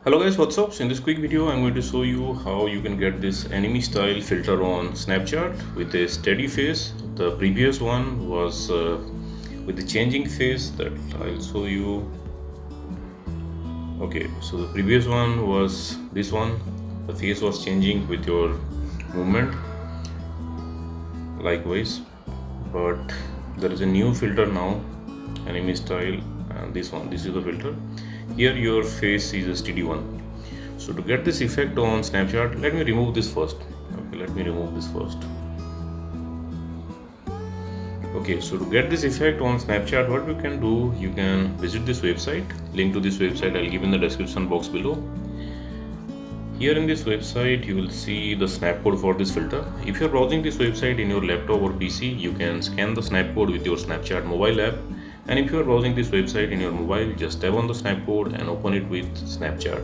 Hello guys, what's up? So in this quick video I'm going to show you how you can get this anime style filter on Snapchat with a steady face. The previous one was with the changing face that I'll show you. Okay, so the previous one was this one. The face was changing with your movement likewise, but there is a new filter now, anime style, and this is the filter. Here your face is a steady one. So to get this effect on Snapchat, let me remove this first. Okay, so to get this effect on Snapchat, what you can do, you can visit this website. Link to this website I'll give in the description box below. Here in this website you will see the snap code for this filter. If you're browsing this website in your laptop or PC, you can scan the snap code with your Snapchat mobile app. And if you are browsing this website in your mobile, just tap on the snap code and open it with Snapchat.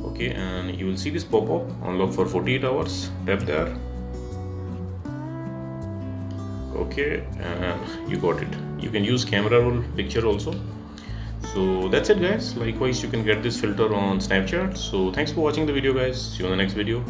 Okay, and you will see this pop-up, unlock for 48 hours. Tap there. Okay, and you got it. You can use camera roll picture also. So that's it guys. Likewise, you can get this filter on Snapchat. So thanks for watching the video guys. See you on the next video.